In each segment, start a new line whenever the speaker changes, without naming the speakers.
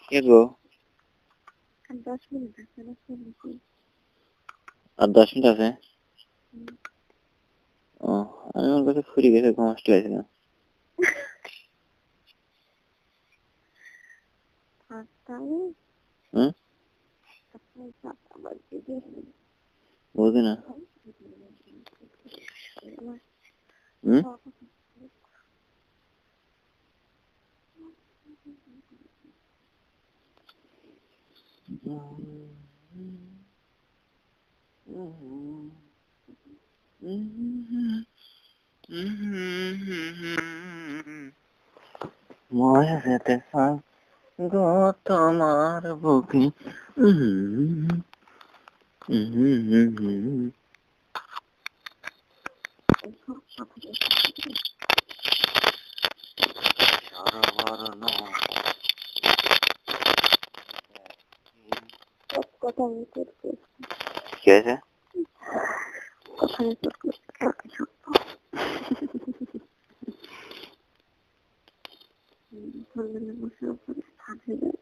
কে গো?
আর 10 minute আছে না?
আর 10 minute আছে? ও, আমি ওর কাছে ফুরি গেছে ঘুম আসতে চাইছিলাম। হুম? বুঝি না। হুম? মরে যেতে চাই গো তোমার বুকে।
কথা রেকর্ড করছি।
কি হয়েছে?
কথা রেকর্ড করছি, কালকে শুনবো। সন্ধ্যাবেলা বসে ওপরে ছাদে যায়।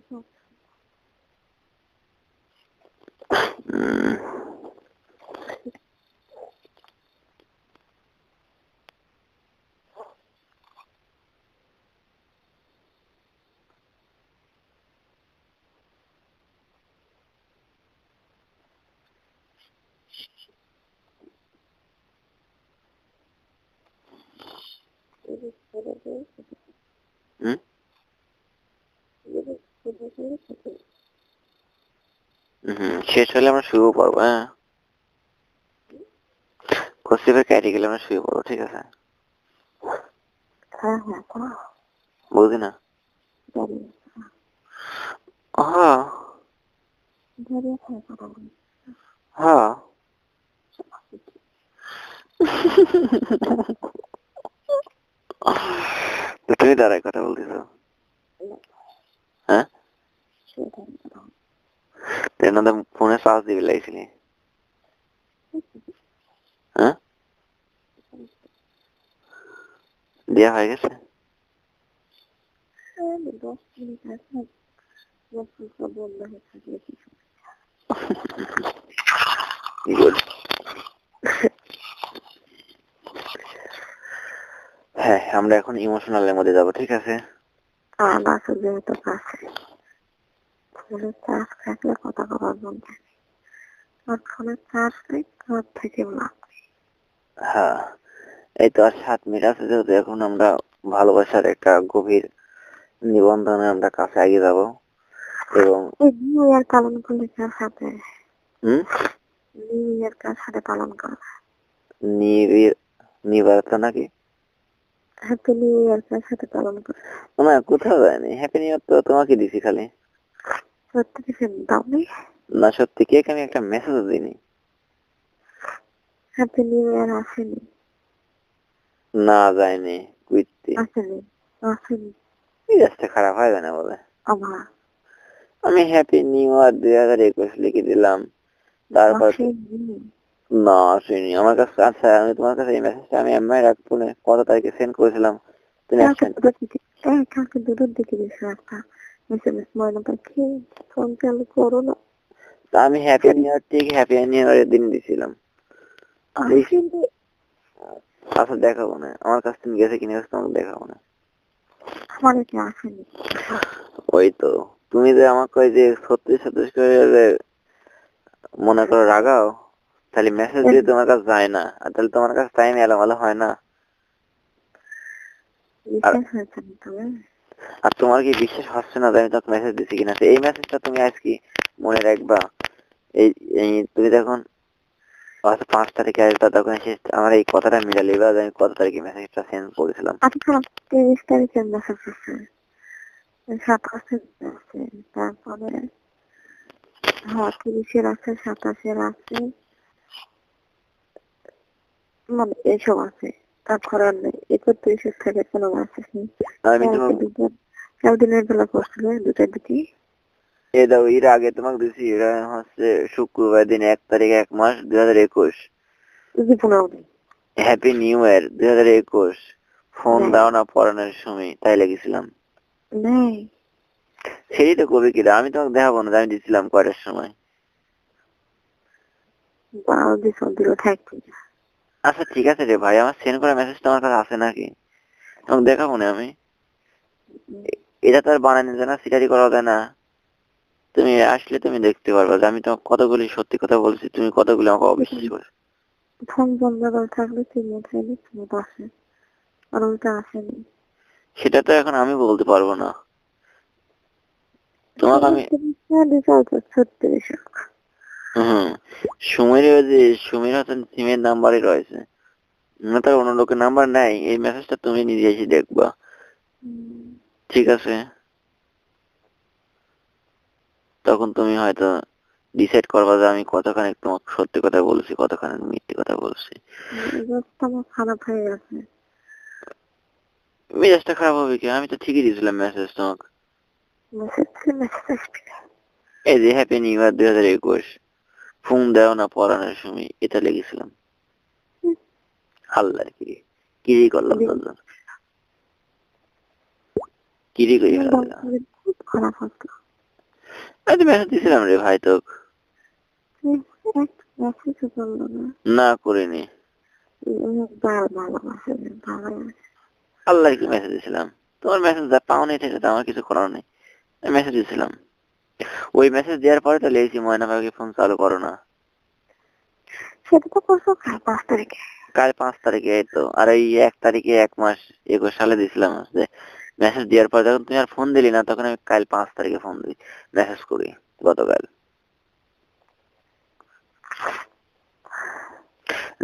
সব
শেষ হলে আমরা শুয়েও পড়বো। হ্যাঁ, কোচিপের ক্যারি গেলে আমরা শুয়ে পড়বো, ঠিক আছে?
হ্যাঁ,
বুঝি না।
দাঁড়িয়ে
হ্যাঁ
দাঁড়িয়ে থাকে কথা বলি।
হ্যাঁ। তো তুমি দাঁড়ায় কথা বলতেছো? হ্যাঁ, তেনাদের ফোনে চার্জ দিবে লাগছিলি? হ্যাঁ, দেওয়া হয়ে গেছে?
10 মিনিট আছে, বন্ধ হয়ে থাকলে কিছু
গুড। হ্যাঁ, আমরা এখন ইমোশনালের মধ্যে যাবো, ঠিক আছে?
বাসে যেহেতু কাছে ফোনের চার্জ থাকলে কথা বলার মন থাকে, আর ফোনের চার্জ নেই, ঘর থেকে লাভ।
হ্যাঁ, এই তো আর 7 মিনিট আছে, যেহেতু এখন আমরা ভালোবাসার একটা গভীর নিবন্ধনে আমরা কাছে এগিয়ে যাবো। এবং
নিউ ইয়ার পালন করলে কার সাথে? নিউ ইয়ার কার সাথে পালন করা?
নিবারতা নাকি?
হ্যাপি নিউ ইয়ার কার সাথে পালন করা?
না, কোথাও যায়নি। হ্যাপি নিউ ইয়ার তো তোমাকে দিছি খালি।
সত্যি কিছু দাওনি?
না, সত্যি কেক আমি একটা মেসেজ দিইনি।
হ্যাপি নিউ ইয়ার আসেনি?
না, যায়নি। কুইত্তি
আসেনি
মেজাজটা খারাপ হয় না বলে।
আমার
আমি হ্যাপি নিউ ইয়ার 2021 লিখে দিলাম। তারপর না, আসেনি আমার কাছে। আচ্ছা, আমি তোমার কাছে এই মেসেজটা আমি এমআই রাখবো না, কত তারিখে সেন্ড করেছিলাম তুমি
কালকে দুটোর দিকে দিয়েছো একটা মেসেজ, ময়না পাখি ফোন চালু করো না।
তা আমি হ্যাপি নিউ ইয়ার ঠিক হ্যাপি নিউ ইয়ারের দিন দিছিলাম। আচ্ছা, দেখাবো না আমার কাছ থেকে গেছে কিনে গেছে, তোমাকে দেখাবো না।
আমার কি আসেনি?
ওই তো তুমি যে আমাকে ওই যে 36 করে মনে করো রাগাও, তাহলে মেসেজ দিয়ে তোমার কাছে যায় না, আর তাহলে তোমার কাছে টাইম এলোমেলো হয় না। আর তোমার কি বিশ্বাস হচ্ছে না যে আমি তোমাকে মেসেজ দিছি কিনা? এই মেসেজটা তুমি আজ কি মনে রাখবা? এই তুমি যখন 5 তারিখে আসবা তখন আমার এই কথাটা মিলালে বা আমি কত তারিখে মেসেজটা সেন্ড করেছিলাম।
30 তারিখে মেসেজ আছে, 27 আছে, তারপরে 30-এর আছে, 27-এর আছে, মানে এসব আছে। তারপরে 31-এর থেকে কোনো মেসেজ নেই। একদিনের বেলা করছিল 2টার দিকে।
এর আগে তোমাকে দিছি, এটা হচ্ছে শুক্রবার দিন 1 তারিখ 1 মাস 2021। হ্যাপি নিউ ইয়ার 2021 ফোন দাও না পড়ানোর সময়, তাই লেগেছিলাম।
নেই
সেটাই তো কবি কিরা, আমি তোমাকে দেখাবো না যে আমি দিছিলাম কয়টার সময়।
বারো দিন দিল থাকবি না।
আচ্ছা ঠিক আছে রে ভাই, আমার সেন্ড করা মেসেজ তোমার কাছে আছে নাকি? তোমাকে দেখাবো না আমি। এটা তো আর বানানো যায় না, সিটারি করা যায় না। তুমি আসলে তুমি দেখতে পারবে যে আমি তোমাকে কতগুলি সত্যি কথা বলছি, তুমি কতগুলি আমাকে অবিশ্বাস করছো।
ফোন বন্ধ করে থাকলে তুমি উঠাইলে তুমি আসে, আর ওইটা আসেনি।
সেটা তো এখন আমি বলতে পারবো না তোমাকে আমি।
সত্যি
হম, সুমির ওই যে সুমির হাসান সিমের নাম্বারই রয়েছে, না তার অন্য লোকের নাম্বার নাই। এই মেসেজটা তুমি নিজে এসে দেখবা, ঠিক আছে? তখন তুমি হয়তো ডিসাইড করবা যে আমি কতখানি তোমাকে সত্যি কথা বলছি, কতখানি মিথ্যে কথা বলছি।
আমার খারাপ হয়ে গেছে।
মেজাজটা খারাপ হবে কি? আমি তো ঠিকই দিয়েছিলাম মেসেজ তোমাকে। এই যে হ্যাপি নিউ ইয়ার 2021, ফোন দেও না পড়ানোর সময়, এটা লেগেছিলাম। আল্লাহ কি কিরি করলাম তোর, কিরি করি ফেলা।
খুব খারাপ হতো।
আমি তো মেসেজ দিয়েছিলাম রে ভাই তোকে। না করিনি। আল্লাহ কি মেসেজ দিয়েছিলাম, তোমার মেসেজ যা পাওনি সেটা তো আমার কিছু করার নেই। মেসেজ দিয়েছিলাম, ওই মেসেজ দেওয়ার পরে তো লেগেছি ময়না ভাইকে ফোন চালু করো না।
সেটা তো করছো কাল 5 তারিখে।
কাল 5 তারিখে, এই তো। আর এই 1 তারিখে 1 মাস 21 সালে দিছিলাম যে মেসেজ দেওয়ার পর যখন তুমি আর ফোন দিলি না, তখন আমি কাল 5 তারিখে ফোন দিই, মেসেজ করি গতকাল।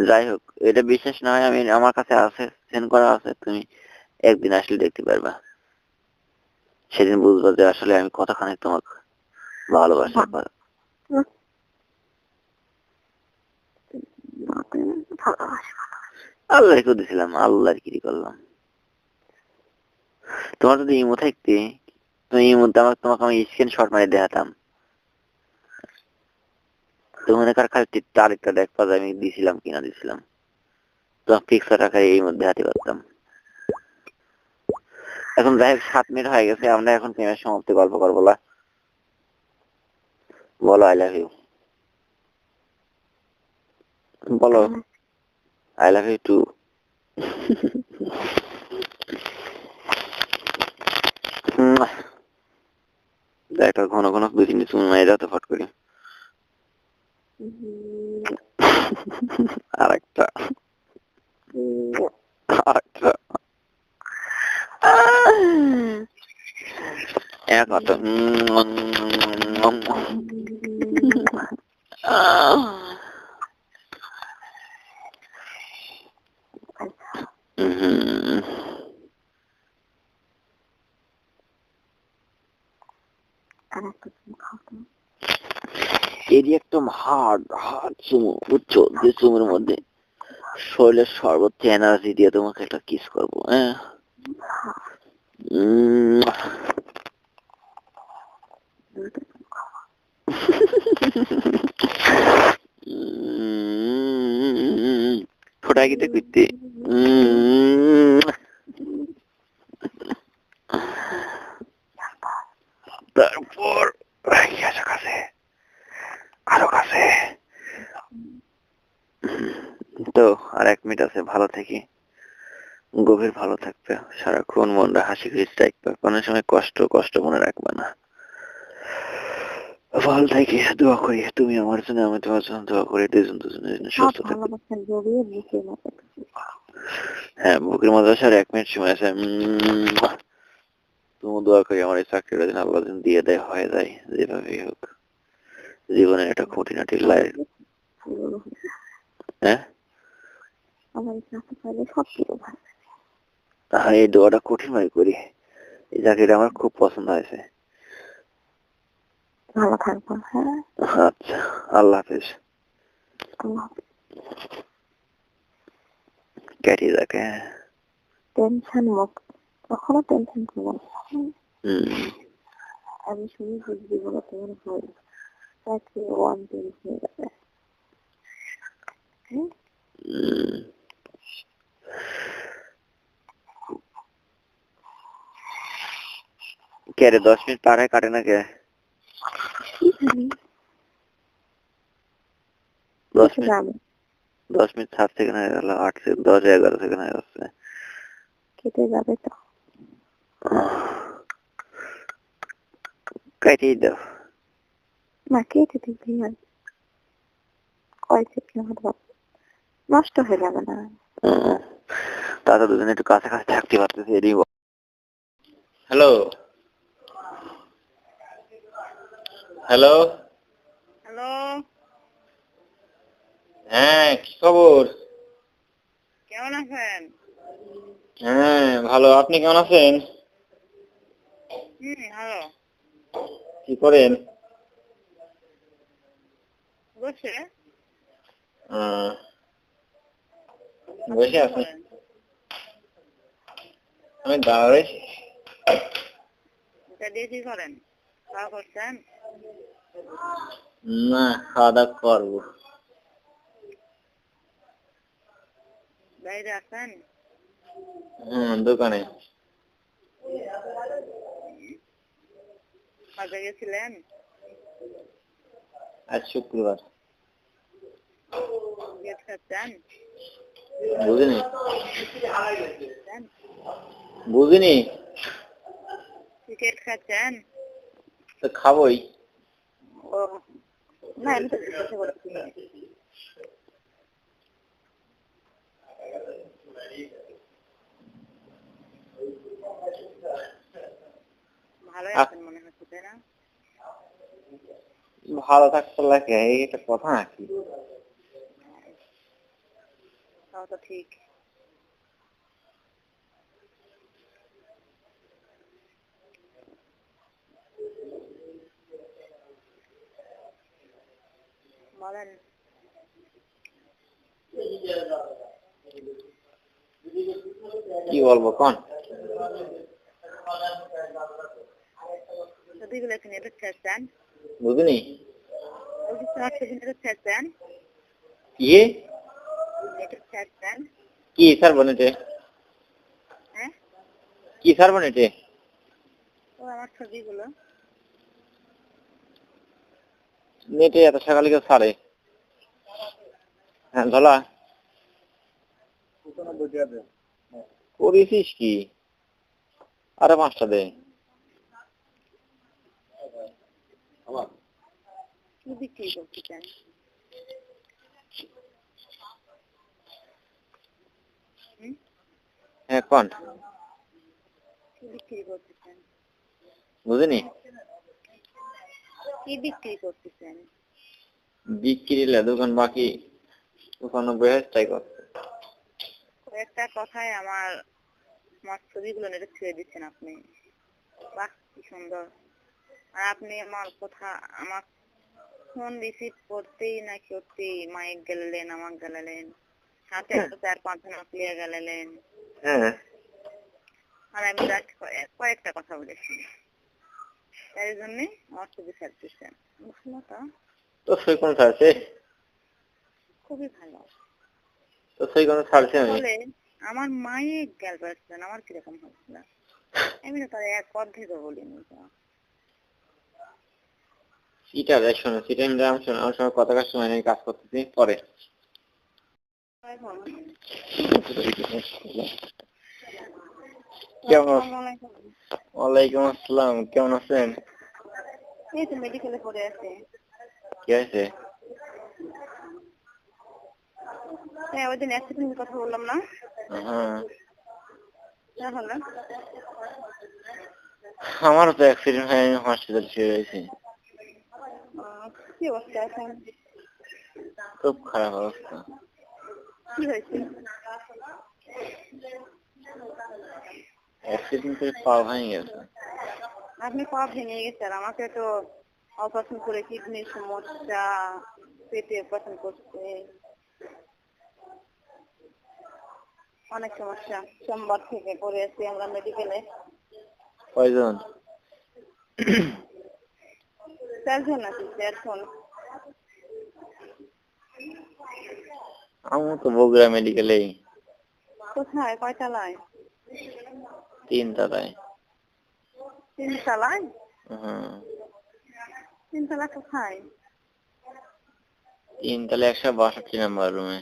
যাই হোক, এটা বিশ্বাস না হয় আমি, আমার কাছে আছে, সেন্ড করা আছে, তুমি একদিন আসলে দেখতে পারবা। সেদিন বুঝবা যে আসলে আমি কতখানি তোমাকে ভালোবাসি। আল্লাহ করে দিছিলাম, আল্লাহর কি করলাম। তোমার যদি ইমো থাকতে, তুমি ইমোতে তোমাকে আমি স্ক্রিনশট মারি দেখাতাম। তোমার কার খালি তারিখটা দেখবা যে আমি দিছিলাম কিনা দিছিলাম, তোমার পিক্সার টাকা এই মধ্যে হাতে পারতাম। এখন যাই হোক, 7 মিনিট হয়ে গেছে, আমরা এখন প্রেমের সমাপ্তি গল্প করবো। বলো আই লাভ ইউ, বলো আই লাভ ইউ টু। একটা ঘন ঘন 2-3 তুমি মাই দাও তো ফট করি। আরেকটা আরেকটা এক অত এরই একদম হার্ড হার্ড চুমু, বুঝছো? যে চুমুর মধ্যে শরীরের সর্বোচ্চ এনার্জি দিয়ে তোমাকে একটা কিস করবো, হ্যাঁ? ঠোঁটা কিতে করতে তারপর কাছে, আরো কাছে। তো আর 1 মিনিট আছে, ভালো থেকে গভীর ভালো থাকবে, সারাক্ষণ মনটা হাসি খুশি থাকবে, কোনো সময় কষ্ট কষ্ট মনে রাখবে না। ভালো থাকি, দোয়া করি তুমি আমার জন্য, আমি তোমার জন্য দোয়া করি, দুজন দুজনের জন্য সুস্থ থাকবে। হ্যাঁ, বুকের মধ্যে আসার 1 মিনিট সময় আছে। তুমি দোয়া করি আমার এই চাকরিটা যেন আল্লাহ যেন দিয়ে দেয়, হয়ে যায় যেভাবেই হোক। জীবনের একটা খুঁটিনাটি লাইফ। হ্যাঁ, এই দোয়াটা কঠিন ভাবে করি। এই চাকরিটা আমার খুব পছন্দ হয়েছে।
ভালো থাকবো। হ্যাঁ,
আচ্ছা, আল্লাহ হাফেজ। কেটে যাকে।
টেনশন মুক্ত, কখনো টেনশন করবো না। আমি শুনি বুঝবি বলে তোমার হয় চাকরি ওয়ান টেন্স হয়ে যাবে। হ্যাঁ,
কে রে 10 মিনিট পার হয়ে কাটে না কে?
কি জানি
10 মিনিট
যাবে
10 মিনিট 7 সেকেন্ড হয়ে গেল, 8 সেকেন্ড 10 11 সেকেন্ড হয়ে গেছে।
কেটে যাবে তো।
কাটিয়ে দাও।
না কেটে দিবি আর কয় সেকেন্ড হতে পারবে, নষ্ট হয়ে যাবে না।
তারা দুজনে একটু কাছাকাছি থাকতে পারতেছে এরই। হ্যালো হ্যালো
হ্যালো,
হ্যাঁ কি খবর?
কেমন আছেন?
হ্যাঁ ভালো, আপনি কেমন আছেন?
ভালো।
কি করেন?
বসে
বসে আছেন? আমি দাঁড়াইছি।
এটা দিয়ে কি করেন? খাওয়া করছেন?
না, খাওয়া দাওয়া করবো।
বাইরে আছেন?
দোকানে।
কাজে গেছিলেন?
আজ শুক্রবার।
গেট খাচ্ছেন?
বুঝিনি বুঝিনি
টিকেট খাচ্ছেন?
তো খাবোই।
ও না, আমি তো জিজ্ঞাসা করছি। ভালোই আছেন মনে হচ্ছে, তাই না?
ভালো থাকতে লাগে এই একটা কথা নাকি?
তাও তো ঠিক। বলেন।
কি বলবো কোন?
ছবিগুলো কি নেটে ছাড়ছেন?
বুঝিনি
ছবি নেটে ছাড়ছেন?
কি
নেটে ছাড়ছেন?
কি ছাড়বো নেটে?
হ্যাঁ,
কি ছাড়বো নেটে?
ও আমার ছবিগুলো।
নেটে এত সকালে কেউ ছাড়ে? হ্যাঁ ধলা করেছিস কি? আরে 5টা দে।
কি বিক্রি করতেছেন?
হ্যাঁ কোন?
কি বিক্রি করতেছেন?
বুঝিনি
কি বিক্রি করতেছেন?
বিক্রি দোকান বাকি দোকান বেহেস্তাই কর।
কয়েকটা কথায় আমার ছবিগুলো নেটে ছেড়ে দিচ্ছেন আপনি। বাহ, কি সুন্দর। আর আপনি আমার কথা, আমার ফোন রিসিভ করতেই না করতেই মাইক গেলেন, আমার গেলেন, সাথে 4-5 জন আপলিয়া গেলেন।
হ্যাঁ
আর আমি জাস্ট কয়েকটা কথা বলেছি, তাই জন্য আমার ছবি ছাড়তেছেন। ভালো তো,
তো সেই কোন ছাড়ছে?
খুবই ভালো।
তো সেই কোন ছাড়ছে? আমি
বলে আমার মাইক গেল পারছেন, আমার কিরকম হচ্ছিল। আমি তো তার এক অর্ধেকও বলিনি।
সিটা দেখ শোনো, সিটা আমি শোনো, আমার সময় কথা কাজ সময় কাজ করতেছি পরে। কেমন? ওয়ালাইকুম আসসালাম, কেমন আছেন?
এই তো মেডিকেলে পড়ে আছে।
কি হয়েছে?
হ্যাঁ, ওই দিন অ্যাক্সিডেন্টের কথা বললাম না?
হ্যাঁ
তাহলে
আমারও তো অ্যাক্সিডেন্ট হয়ে আমি হসপিটাল শুয়ে রয়েছি।
কি অবস্থা এখন?
খুব খারাপ অবস্থা।
কি হয়েছে?
অ্যাক্সিডেন্ট করে পা ভেঙে গেছে।
আপনি পা ভেঙে গেছেন, আমাকে তো অপারেশন করে কিডনির সমস্যা, পেটে অপারেশন করতে, অনেক সমস্যা। সোমবার থেকে পড়ে আছি আমরা মেডিকেলে।
কয়জন?
4 জন আছি, 4 জন।
আমি তো বগুড়া মেডিকেলেই।
কোথায়, কয়তলায়?
3 তলায়।
তিনতলায়?
হুম,
তিনতলা কোথায়?
3 তলায় 162 নাম্বার রুমে।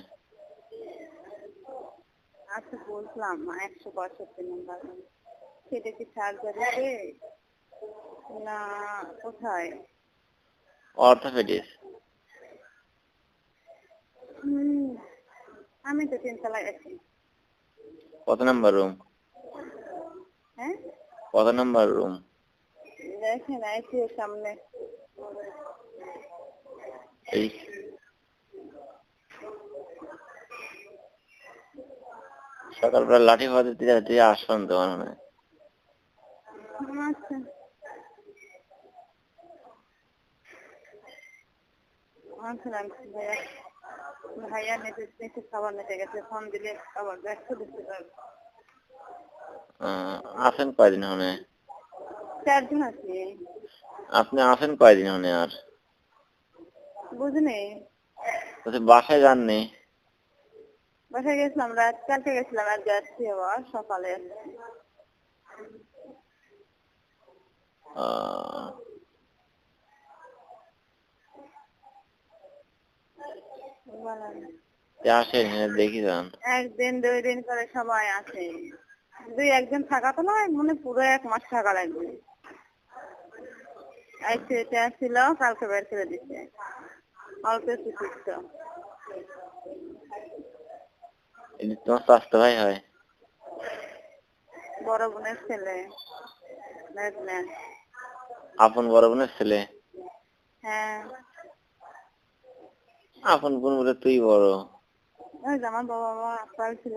আচ্ছা বুঝলাম, 162 নাম্বার। সেটা কি সার্জারিতে না কোথায়?
অর্থোপেডিক্স।
আমি তো তিনতলায় আছি।
কত নাম্বার রুম?
হ্যাঁ,
কত নাম্বার রুম?
দেখেন আইসি এর সামনে।
এই সকালবেলা লাঠি ফাঁদে দিয়ে আসলাম তো মনে হয়।
আচ্ছা, আচ্ছা রাখছি ভাইয়া। ভাইয়া নিচে খাবার নিতে গেছে, ফোন দিলে আবার ব্যস্ত দিতে পারবে।
আছেন কয়দিন হনে?
4 জন আছি।
আপনি আছেন কয়দিন হনে আর?
বুঝনি,
বলছি বাসায় যাননি?
বাসায় গেছিলাম কালকে গেছিলাম, আর যাচ্ছি আবার সকালে আসছি।
আসেন দেখি যান।
1 দিন 2 দিন করে সবাই আছে। 2-1 দিন থাকা তো নয়, মানে পুরো 1 মাস থাকা লাগবে। আইসিইউতে ছিল, কালকে বের করে দিচ্ছে। অল্প চিকিৎস।
তোমার স্বাস্থ্য ভাই হয়?
বড় বোনের ছেলে।
আপন বড় বোনের ছেলে?
হ্যাঁ,
আপন বোন বলে তুই বড়?
ওই যে আমার বাবা মা পাইছিল,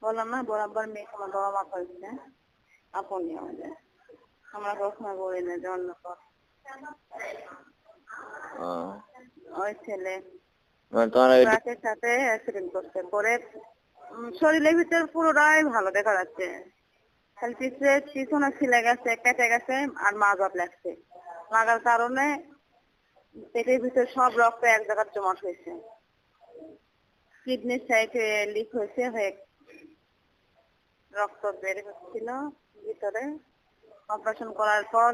বললাম না বড় আব্বার মেয়ে আমার বাবা মা পাইছে। আপনই আমাদের, আমরা কখনো বলি না জন্ম পর। ওই ছেলে
তোমার
ট্রাকের সাথে অ্যাক্সিডেন্ট করছে, পরে শরীরের ভিতর পুরোটাই ভালো দেখা যাচ্ছে, খালি পিছনে ছিলে গেছে, কেটে গেছে আর মাজাত লাগছে। লাগার কারণে পেটের ভিতর সব রক্ত এক জায়গায় জমাট হয়েছে। কিডনির সাইডে লিক হয়েছে, হয়ে রক্ত বের হচ্ছিল ভিতরে। অপারেশন করার পর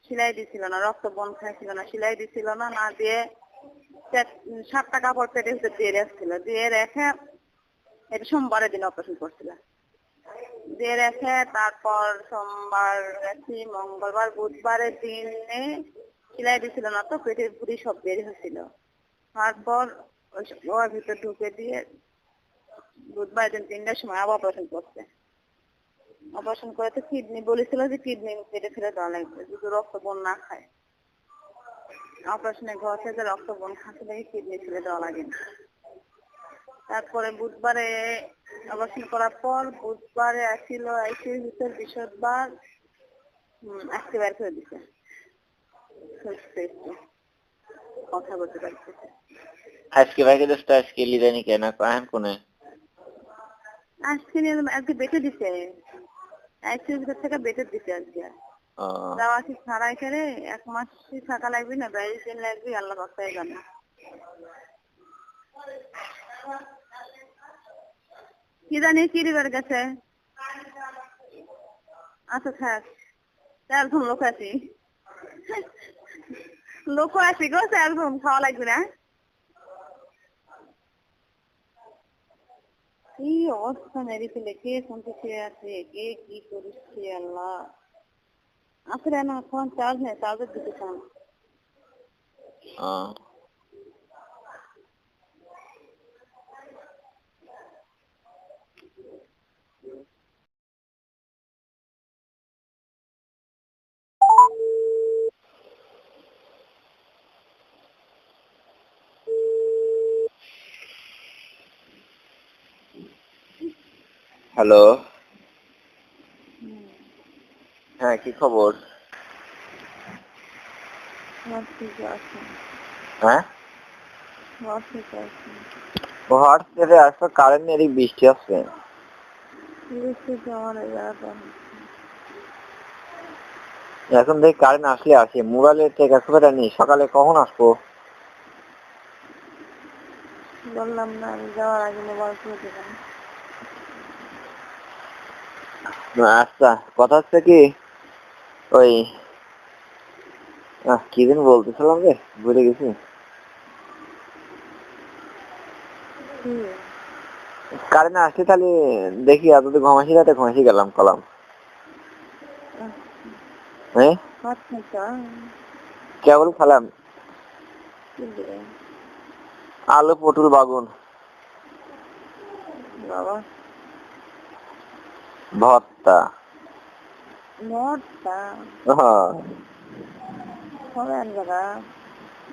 সেলাই দিছিল না, রক্ত বন্ধ খাইছিল না, সেলাই দিছিল না, না দিয়ে 7টা কাপড় পেটের ভিতর দিয়ে রাখছিল, দিয়ে রেখে এটা সোমবারের দিন অপারেশন করছিল, দিয়ে রেখে তারপর সোমবার গেছি, মঙ্গলবার বুধবারের দিনে সেলাই দিছিল না, তো পেটের পুরি সব বের হয়েছিল। তারপর ওর ভিতর ঢুকে দিয়ে বুধবার দিন 3টার সময় আবার অপারেশন করছে। অপারেশন করে তো কিডনি বলেছিল যে কিডনি কেটে ফেলে দেওয়া লাগবে যদি রক্ত বোন না খায়। অপারেশনের ঘর থেকে রক্ত বোন খাতে লাগে, কিডনি ফেলে দেওয়া লাগে না। তারপরে বুধবারে অপারেশন করার পর বুধবারে আসছিল আইসিইউর ভিতর, বৃহস্পতিবার আজকে বের করে দিছে। কথা বলতে পারতেছে।
আজকে বাইকে দোস্ত আজকে লিদানি কেনা কাহেন কোনে?
আজকে বেটে দিছে, আইসিইউর ভিতর থেকে বেটে দিছে আজকে। যাওয়া কি ছাড়াই করে 1 মাস থাকা লাগবে না 22 দিন লাগবে, আল্লাহ বাস্তায় জানে। কি জানি কি দিবার গেছে। আচ্ছা থাক, 4 জন লোক আছি, লোক আছি গো, 4 জন খাওয়া লাগবে না। কি অবস্থা মেডিকেলে, কে শুনতেছে আছে, কে কি করছে আল্লাহ। আসলে না ফোন চার্জ নেই, চার্জের দিতে চান।
হ্যালো, হ্যাঁ কি খবর? হ্যাঁ হোয়াটসঅ্যাপে আসলে কারেন্ট নেই, বৃষ্টি আসছে। এখন দেখি কারেন্ট আসলে আসে, মোবাইলে টেকা খবরটা নেই, সকালে কখন আসবো?
বললাম না, আমি যাওয়ার আগে মোবাইল করে দেবেন।
আচ্ছা, কথা হচ্ছে কি, ওই কি দিন বলতেছিলাম রে, ভুলে গেছি। কারেন্ট আসলে তাহলে দেখি, এত ঘমাসি রাতে ঘমাসি গেলাম কলাম। হ্যাঁ, কেবল খেলাম আলু পটল বাগুন
বাবা
ভর্তা।
ভর্তা
হ্যাঁ,
খাবেন দাদা?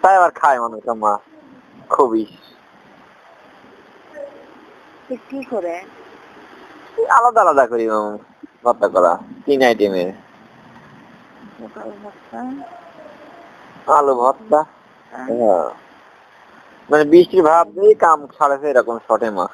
তাই আবার খায় মানুষ মা খুবই
কি করে?
আলাদা আলাদা করি ভর্তা করা 3 আইটেমের।
সকাল ভর্তা,
আলু ভর্তা। হ্যাঁ, মানে বৃষ্টির ভাব দিয়ে কাম ছাড়েছে এরকম শর্টে মা।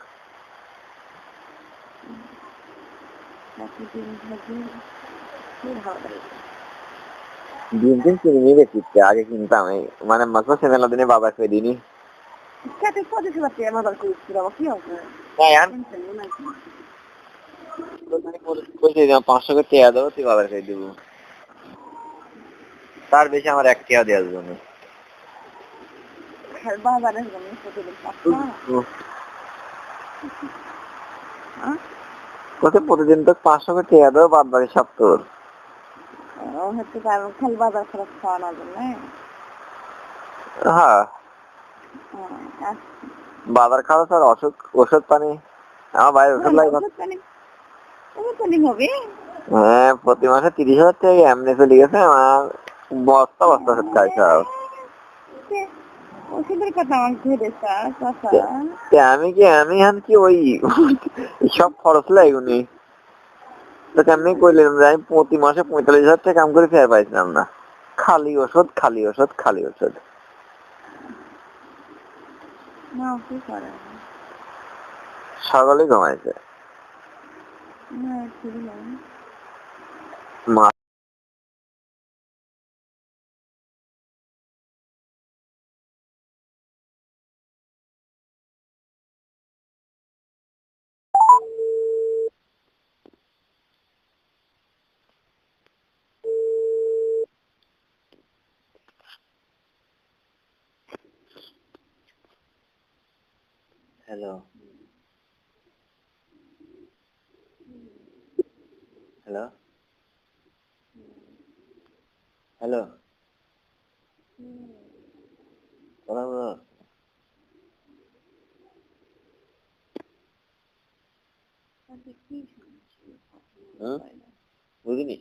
দিন দিন কিনে নিয়ে গেছি, আগে কিনতাম এই মানে মাত্র সেমেলা দিনে বাবা খেয়ে দিনি।
কি হবে?
হ্যাঁ, 500 করে টেয়া দেবো, তুই বাবার খেয়ে দেবো, তার বেশি আমার 1 টেয়া দেওয়া যাবে না।
বাজারের জন্য প্রতিদিন
প্রতিদিন তো 500 করে টেয়া দেবো, বাদ বাকি সব তোর।
হচ্ছে খালি বাজার খরচ খাওয়ানোর জন্য।
হ্যাঁ, বাজার খরচ আর ওষুধ পানি, আমার বাইরে ওষুধ লাগে।
হবে
হ্যাঁ, প্রতি মাসে 30,000 টাকা এমনি চলে গেছে আমার, বস্তা বস্তা ওষুধ খাই সব।
ওষুধের কথা আমার ঘুরে
আমি কি ওই সব খরচ লাগুনি তো কেমনি করলাম যে আমি প্রতি মাসে 45,000 টাকা কাম করে ফের পাইছিলাম না, খালি ওষুধ খালি ওষুধ খালি ওষুধ। সকলে ঘুমাইছে। মা হ্যালো হ্যালো হ্যালো, কথা বলো। বুঝিনি,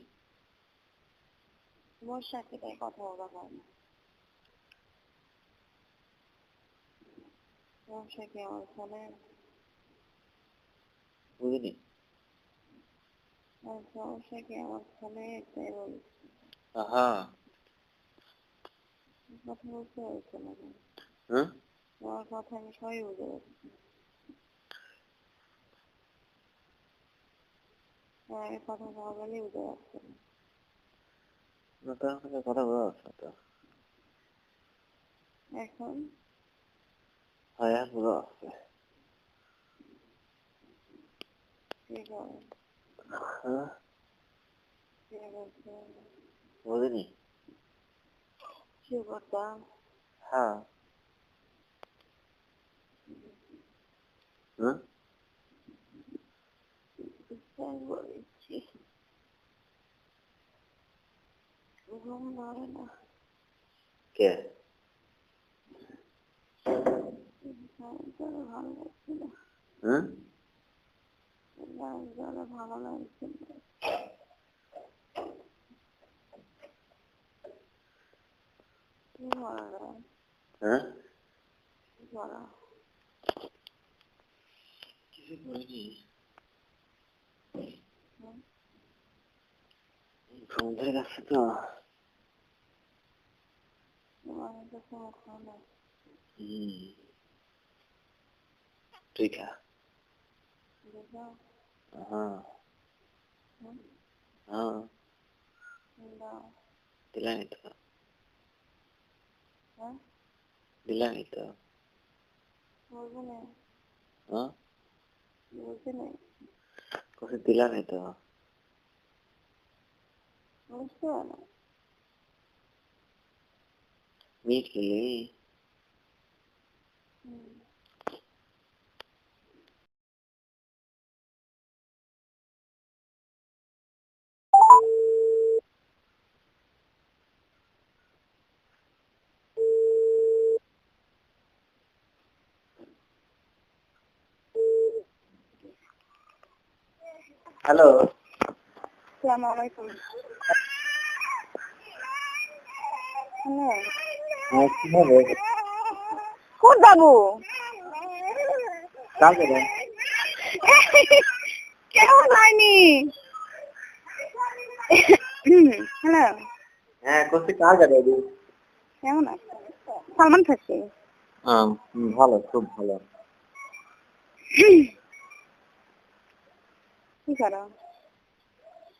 তোমার সাথে কথা বলা হয় না। সমস্যা কি আমার ফোনে?
বুঝিনি।
সমস্যা কি আমার ফোনে? তাই বলছি।
হ্যাঁ,
কথা বলতে হয়েছে না, তোমার কথা আমি সবাই বুঝে যাচ্ছি। আমি কথা বললেই বুঝে যাচ্ছে না।
কথা বলো তো
এখন
হ্যাঁ পুরো আছে।
ঠিক হবে।
বুঝিনি।
কি করতাম?
হ্যাঁ,
বলেছি ঘুম ধরে না।
কে?
ভালো লাগছে না। ভালো লাগছে না। কি বলা? কি বলা?
কিছু করিনি, ঘুম ধরে গেছে তো। তুই খা। দিলামি তো, দিলামি তো। কত দিলামি তো।
বুঝছেন?
বুঝলি? হ্যালো।
আসসালামু আলাইকুম। হ্যাঁ।
হ্যাঁ, কি হবে?
কোন যাবো?
কালকে দেন।
কেউ যায়নি। হ্যালো।
হ্যাঁ, করছি কালকে দেবো।
কেমন আছো? সালমান খাচ্ছি।
ভালো, খুব ভালো।
কি করো?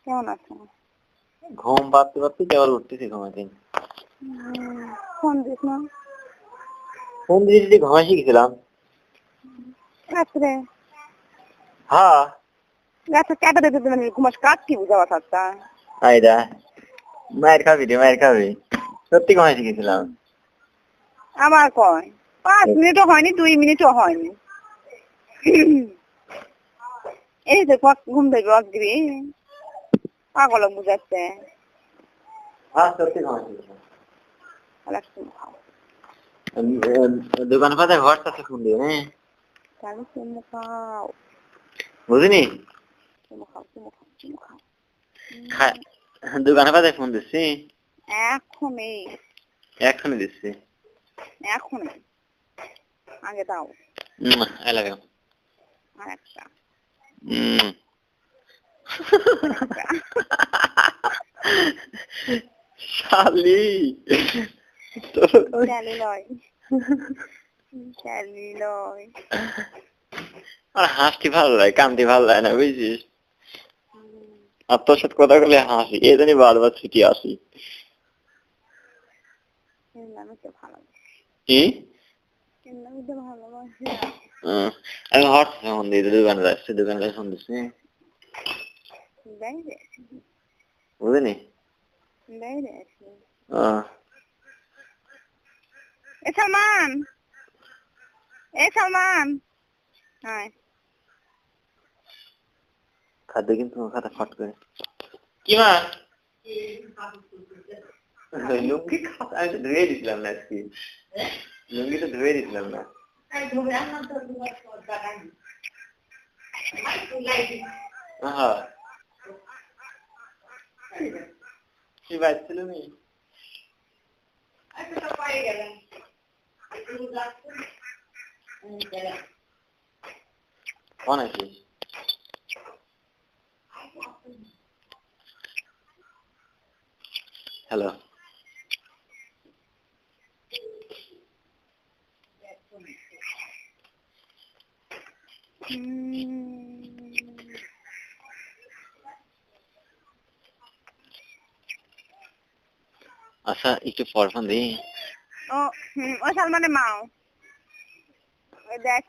কেমন আছো?
ঘুম পাড়তে পারতে কেবল উঠতেছি ঘুমাতে।
ফোন দিস না
ফোন দিয়ে যদি ঘুমাইছি গেছিলাম।
রাত্রে।
হ্যাঁ।
রাত্রে চারটা দেখতে মানে ঘুমাস কাজ কি বুঝাবা সাতটা?
আইডা মায়ের খাবি রে, মায়ের খাবি। সত্যি ঘুমাইছি গেছিলাম।
আবার কয় 5 মিনিটও হয়নি, 2 মিনিটও হয়নি। এই যে ঘুম থেকে অগ্রি পাগল বুঝাচ্ছে।
হ্যাঁ, সত্যি ঘুমাইছি গেছিলাম।
খাও
দোকান পাতে ঘর সাথে ফোন দিয়ে, হ্যাঁ
তাহলে চুমু খাও,
বুঝিনি।
চুমু খাও, চুমু খাও, চুমু খাও।
দোকানে পাতে ফোন দিচ্ছি। এখনই দিচ্ছি।
এখন আগে দাও
এলাকা
আর একটা।
শালি আর হাসতে ভালো লাগে, কান্দি ভালো লাগে না, বুঝছিস? আর তোর সাথে কথা বলে হাসি, এই জন্যই বারবার ছুটি আসি। কি? আমি হোয়াটসঅ্যাপে ফোন দিই, দোকানে যাচ্ছি, দোকানে যাই ফোন দিচ্ছি। বুঝিনি।
সালমান, সালমান,
খাদ্য কিন্তু খাতা ফট করে। কি মা? লুঙ্গি খাতা আমি তো ধুয়ে দিছিলাম না আজকে। লুঙ্গি তো ধুয়ে দিছিলাম না। হ্যাঁ, কি বাজছিল নি? কোন আছিস? হ্যালো। আচ্ছা, একটু পর ফোন দিই।
ও সালমানের মা দেখ